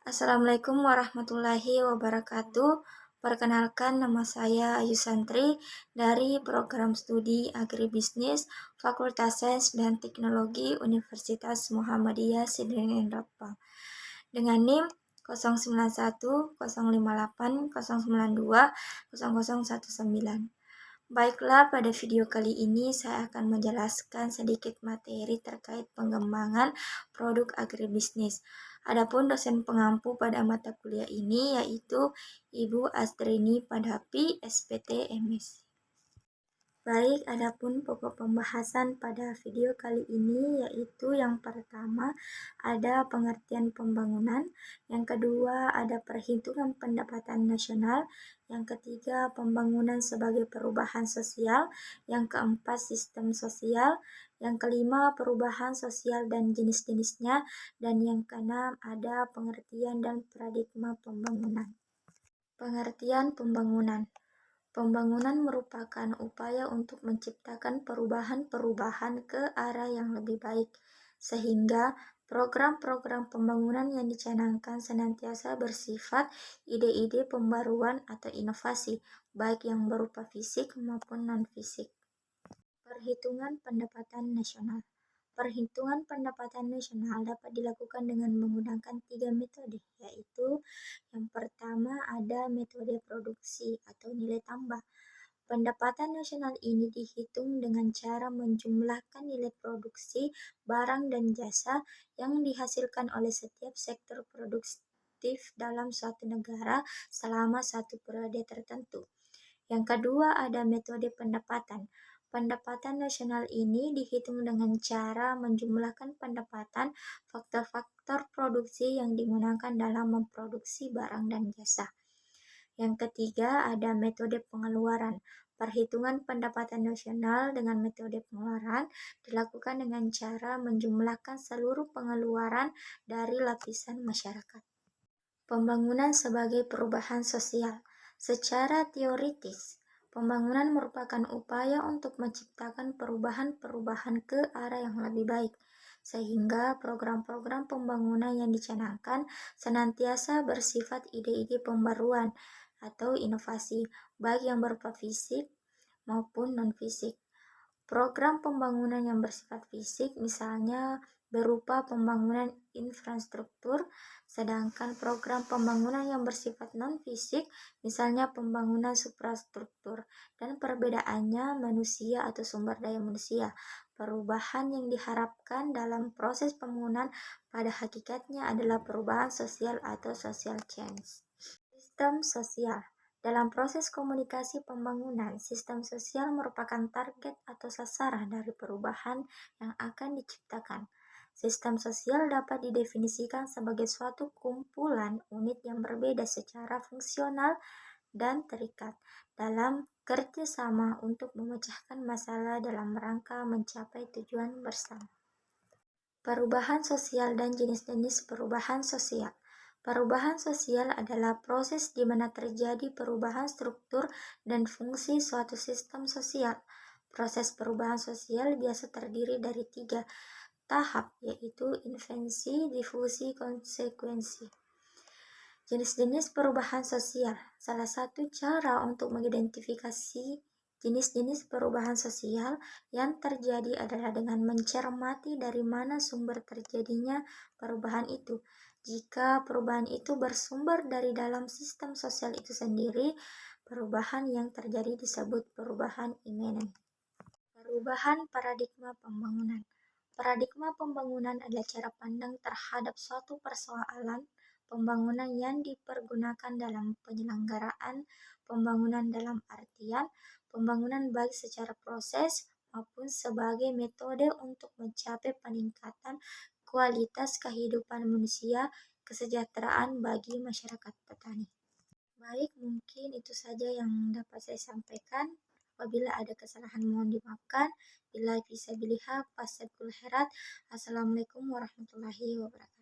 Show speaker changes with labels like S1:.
S1: Assalamualaikum warahmatullahi wabarakatuh. Perkenalkan, nama saya Ayu Santri dari program studi Agribisnis Fakultas Sains dan Teknologi Universitas Muhammadiyah Sidraning Rapa dengan NIM 091058098092019. Baiklah, pada video kali ini saya akan menjelaskan sedikit materi terkait pengembangan produk agribisnis. Adapun dosen pengampu pada mata kuliah ini yaitu Ibu Astrini Padapi, SPT MS. Baik, adapun pokok pembahasan pada video kali ini yaitu yang pertama ada pengertian pembangunan, yang kedua ada perhitungan pendapatan nasional, yang ketiga pembangunan sebagai perubahan sosial, yang keempat sistem sosial, yang kelima perubahan sosial dan jenis-jenisnya, dan yang keenam ada pengertian dan paradigma pembangunan. Pengertian pembangunan. Pembangunan merupakan upaya untuk menciptakan perubahan-perubahan ke arah yang lebih baik, sehingga program-program pembangunan yang dicanangkan senantiasa bersifat ide-ide pembaruan atau inovasi, baik yang berupa fisik maupun non-fisik. Perhitungan pendapatan nasional. Perhitungan pendapatan nasional dapat dilakukan dengan menggunakan 3 metode, yaitu yang pertama ada metode produksi atau nilai tambah. Pendapatan nasional ini dihitung dengan cara menjumlahkan nilai produksi barang dan jasa yang dihasilkan oleh setiap sektor produktif dalam suatu negara selama satu periode tertentu. Yang kedua ada metode pendapatan. Pendapatan nasional ini dihitung dengan cara menjumlahkan pendapatan faktor-faktor produksi yang digunakan dalam memproduksi barang dan jasa. Yang ketiga ada metode pengeluaran. Perhitungan pendapatan nasional dengan metode pengeluaran dilakukan dengan cara menjumlahkan seluruh pengeluaran dari lapisan masyarakat. Pembangunan sebagai perubahan sosial. Secara teoritis, pembangunan merupakan upaya untuk menciptakan perubahan-perubahan ke arah yang lebih baik, sehingga program-program pembangunan yang dicanangkan senantiasa bersifat ide-ide pembaruan atau inovasi, baik yang berupa fisik maupun non-fisik. Program pembangunan yang bersifat fisik misalnya berupa pembangunan infrastruktur, sedangkan program pembangunan yang bersifat non-fisik misalnya pembangunan suprastruktur, dan perbedaannya manusia atau sumber daya manusia. Perubahan yang diharapkan dalam proses pembangunan pada hakikatnya adalah perubahan sosial atau social change. Sistem sosial. Dalam proses komunikasi pembangunan, sistem sosial merupakan target atau sasaran dari perubahan yang akan diciptakan. Sistem sosial dapat didefinisikan sebagai suatu kumpulan unit yang berbeda secara fungsional dan terikat dalam kerjasama untuk memecahkan masalah dalam rangka mencapai tujuan bersama. Perubahan sosial dan jenis-jenis perubahan sosial. Perubahan sosial adalah proses di mana terjadi perubahan struktur dan fungsi suatu sistem sosial. Proses perubahan sosial biasa terdiri dari 3 tahap, yaitu invensi, difusi, konsekuensi. Jenis-jenis perubahan sosial. Salah satu cara untuk mengidentifikasi jenis-jenis perubahan sosial yang terjadi adalah dengan mencermati dari mana sumber terjadinya perubahan itu. Jika perubahan itu bersumber dari dalam sistem sosial itu sendiri, perubahan yang terjadi disebut perubahan imenen. Perubahan paradigma pembangunan. Paradigma pembangunan adalah cara pandang terhadap suatu persoalan pembangunan yang dipergunakan dalam penyelenggaraan pembangunan dalam artian pembangunan baik secara proses maupun sebagai metode untuk mencapai peningkatan kualitas kehidupan manusia, kesejahteraan bagi masyarakat petani. Baik, mungkin itu saja yang dapat saya sampaikan. Apabila ada kesalahan mohon dimaafkan. Bila bisa biliha, fasabul khairat. Assalamualaikum warahmatullahi wabarakatuh.